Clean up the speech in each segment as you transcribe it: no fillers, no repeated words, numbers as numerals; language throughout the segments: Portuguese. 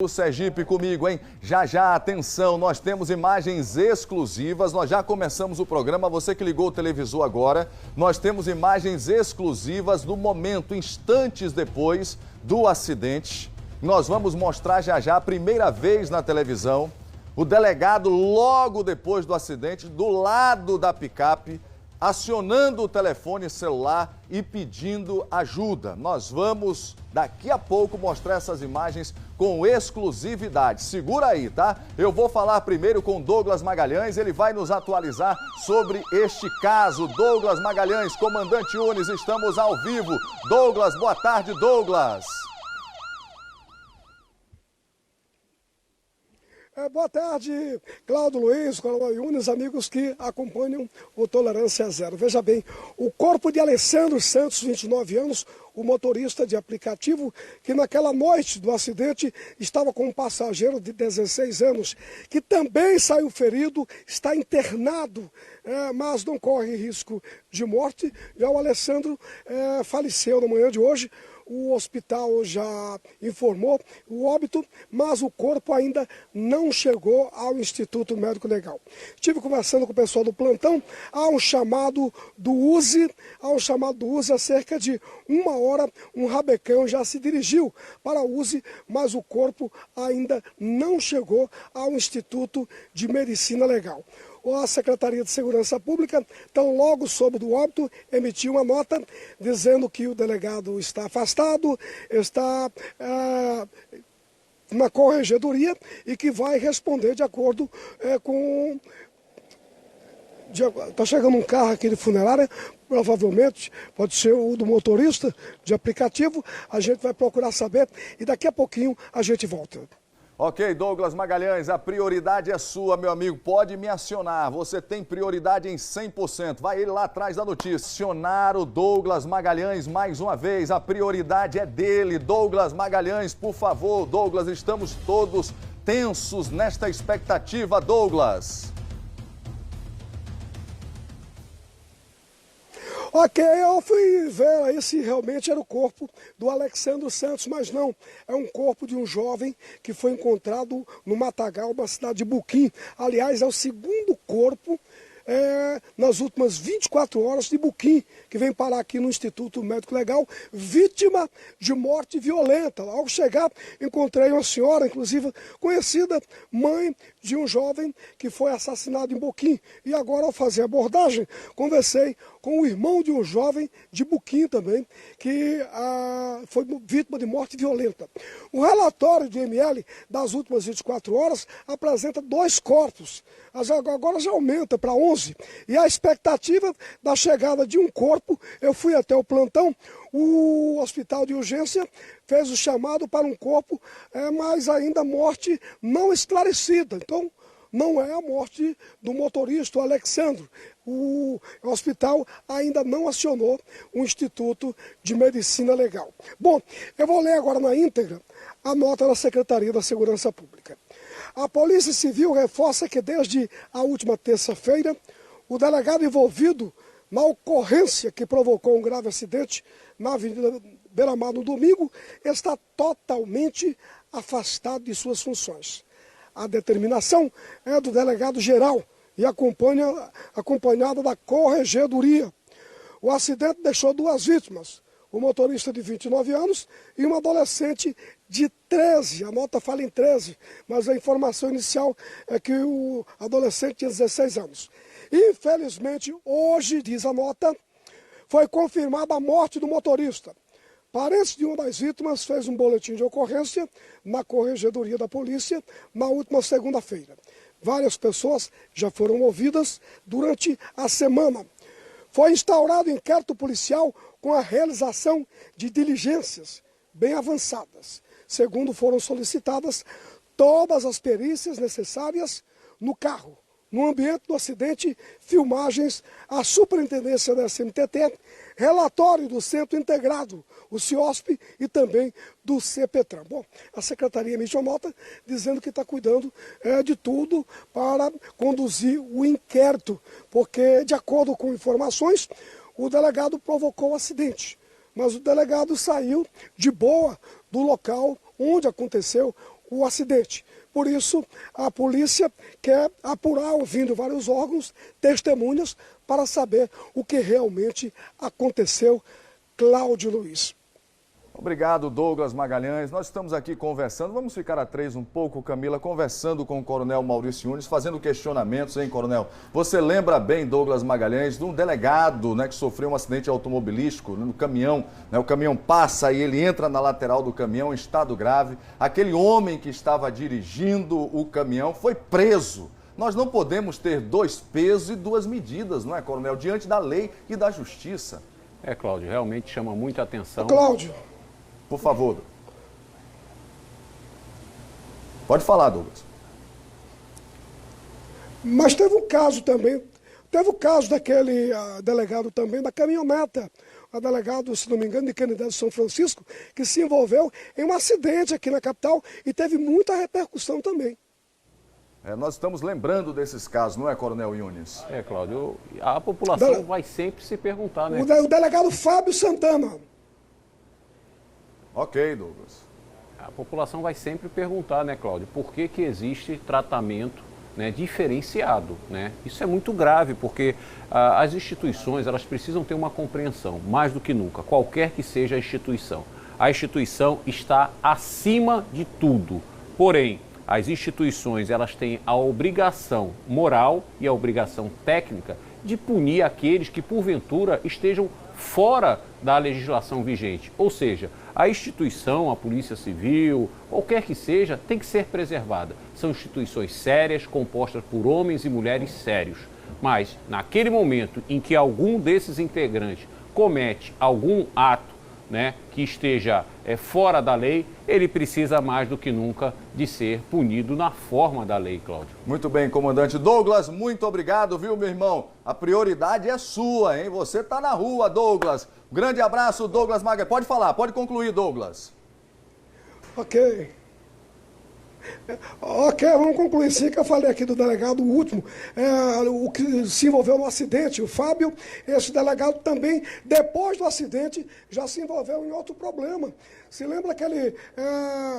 O Sergipe comigo, hein? Já, atenção, nós temos imagens exclusivas, nós já começamos o programa, você que ligou o televisor agora, nós temos imagens exclusivas do momento, instantes depois do acidente. Nós vamos mostrar já a primeira vez na televisão, o delegado logo depois do acidente, do lado da picape, acionando o telefone celular e pedindo ajuda. Nós vamos, daqui a pouco, mostrar essas imagens com exclusividade. Segura aí, tá? Eu vou falar primeiro com Douglas Magalhães, ele vai nos atualizar sobre este caso. Douglas Magalhães, comandante Unes, estamos ao vivo. Douglas, boa tarde, Douglas. Boa tarde, Cláudio Luiz, Coronel Yunes, amigos que acompanham o Tolerância Zero. Veja bem, o corpo de Alessandro Santos, 29 anos, o motorista de aplicativo, que naquela noite do acidente estava com um passageiro de 16 anos, que também saiu ferido, está internado, mas não corre risco de morte. Já o Alessandro faleceu na manhã de hoje. O hospital já informou o óbito, mas o corpo ainda não chegou ao Instituto Médico Legal. Estive conversando com o pessoal do plantão, há um chamado do USE, há cerca de uma hora, um rabecão já se dirigiu para o USE, mas o corpo ainda não chegou ao Instituto de Medicina Legal. A Secretaria de Segurança Pública, tão logo soube do óbito, emitiu uma nota dizendo que o delegado está afastado, está na corregedoria e que vai responder de acordo com... Está chegando um carro aqui de funerária, provavelmente pode ser o do motorista de aplicativo, a gente vai procurar saber e daqui a pouquinho a gente volta. Ok, Douglas Magalhães, a prioridade é sua, meu amigo, pode me acionar, você tem prioridade em 100%, vai ele lá atrás da notícia. Acionar o Douglas Magalhães mais uma vez, a prioridade é dele. Douglas Magalhães, por favor, Douglas, estamos todos tensos nesta expectativa, Douglas. Ok, eu fui ver aí se realmente era o corpo do Alessandro Santos, mas não, é um corpo de um jovem que foi encontrado no Matagal, uma cidade de Buquim. Aliás, é o segundo corpo nas últimas 24 horas de Buquim, que vem parar aqui no Instituto Médico Legal, vítima de morte violenta. Ao chegar, encontrei uma senhora, inclusive conhecida, mãe de um jovem que foi assassinado em Buquim. E agora, ao fazer a abordagem, conversei com o irmão de um jovem de Buquim também, que foi vítima de morte violenta. O relatório do IML das últimas 24 horas apresenta 2 corpos. Agora já aumenta para 11. E a expectativa da chegada de um corpo, eu fui até o plantão, o hospital de urgência fez o chamado para um corpo, mas ainda morte não esclarecida. Então, não é a morte do motorista, o Alessandro. O hospital ainda não acionou o Instituto de Medicina Legal. Bom, eu vou ler agora na íntegra a nota da Secretaria da Segurança Pública. A Polícia Civil reforça que desde a última terça-feira, o delegado envolvido na ocorrência que provocou um grave acidente na Avenida Beira-Mar no domingo está totalmente afastado de suas funções. A determinação é do delegado-geral e acompanhada da corregedoria. O acidente deixou 2 vítimas, o motorista de 29 anos e uma adolescente de 13, a nota fala em 13, mas a informação inicial é que o adolescente tinha 16 anos. Infelizmente, hoje, diz a nota, foi confirmada a morte do motorista. Parentes de uma das vítimas fez um boletim de ocorrência na corregedoria da polícia na última segunda-feira. Várias pessoas já foram ouvidas durante a semana. Foi instaurado inquérito policial com a realização de diligências bem avançadas. Segundo foram solicitadas todas as perícias necessárias no carro, no ambiente do acidente, filmagens, a superintendência da SMTT, relatório do Centro Integrado, o CIOSP e também do CPTRAN. Bom, a Secretaria emitiu uma nota dizendo que está cuidando de tudo para conduzir o inquérito, porque, de acordo com informações, o delegado provocou o acidente, mas o delegado saiu de boa do local onde aconteceu o acidente. Por isso, a polícia quer apurar, ouvindo vários órgãos, testemunhas, para saber o que realmente aconteceu. Cláudio Luiz. Obrigado, Douglas Magalhães. Nós estamos aqui conversando, vamos ficar a três um pouco, Camila, conversando com o Coronel Maurício Yunes, fazendo questionamentos, hein, Coronel? Você lembra bem, Douglas Magalhães, de um delegado, né, que sofreu um acidente automobilístico no caminhão, né, o caminhão passa e ele entra na lateral do caminhão em estado grave. Aquele homem que estava dirigindo o caminhão foi preso. Nós não podemos ter dois pesos e duas medidas, não é, Coronel? Diante da lei e da justiça. Cláudio, realmente chama muita atenção. Cláudio. Por favor. Pode falar, Douglas. Mas teve um caso também, daquele delegado também, da caminhoneta, o delegado, se não me engano, de Canindé de São Francisco, que se envolveu em um acidente aqui na capital e teve muita repercussão também. Nós estamos lembrando desses casos, não é, Coronel Yunes? Cláudio, a população vai sempre se perguntar, né? O delegado Fábio Santana. Ok, Douglas. A população vai sempre perguntar, né, Cláudio, por que existe tratamento, né, diferenciado, né? Isso é muito grave, porque as instituições, elas precisam ter uma compreensão, mais do que nunca, qualquer que seja a instituição. A instituição está acima de tudo. Porém, as instituições, elas têm a obrigação moral e a obrigação técnica de punir aqueles que, porventura, estejam fora da legislação vigente. Ou seja, a instituição, a Polícia Civil, qualquer que seja, tem que ser preservada. São instituições sérias, compostas por homens e mulheres sérios. Mas, naquele momento em que algum desses integrantes comete algum ato, né, que esteja fora da lei, ele precisa mais do que nunca de ser punido na forma da lei, Cláudio. Muito bem, comandante Douglas, muito obrigado, viu, meu irmão? A prioridade é sua, hein? Você tá na rua, Douglas. Um grande abraço, Douglas Magalhães. Pode falar, pode concluir, Douglas. Ok, vamos concluir sim, que eu falei aqui do delegado, o último, o que se envolveu no acidente, o Fábio. Esse delegado também, depois do acidente, já se envolveu em outro problema. Se lembra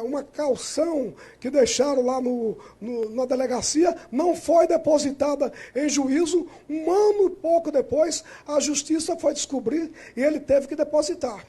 uma caução que deixaram lá na delegacia, não foi depositada em juízo. Um ano e pouco depois, a justiça foi descobrir e ele teve que depositar.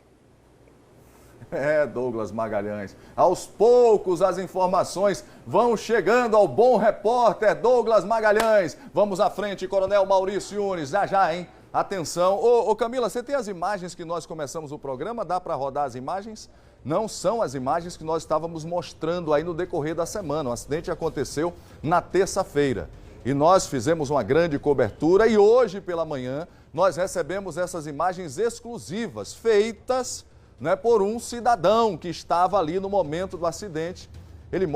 Douglas Magalhães. Aos poucos as informações vão chegando ao bom repórter Douglas Magalhães. Vamos à frente, Coronel Maurício Yunes. Já, hein? Atenção. Ô Camila, você tem as imagens que nós começamos o programa? Dá para rodar as imagens? Não são as imagens que nós estávamos mostrando aí no decorrer da semana. O acidente aconteceu na terça-feira. E nós fizemos uma grande cobertura e hoje pela manhã nós recebemos essas imagens exclusivas feitas, né, por um cidadão que estava ali no momento do acidente. Ele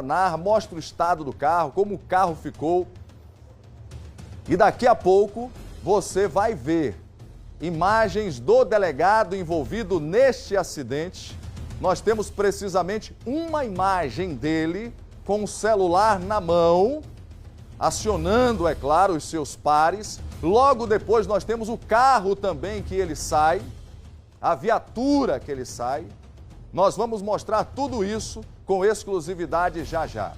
narra, mostra o estado do carro, como o carro ficou. E daqui a pouco você vai ver imagens do delegado envolvido neste acidente. Nós temos precisamente uma imagem dele com o celular na mão, acionando, é claro, os seus pares. Logo depois nós temos o carro também que ele sai, a viatura que ele sai. Nós vamos mostrar tudo isso com exclusividade já.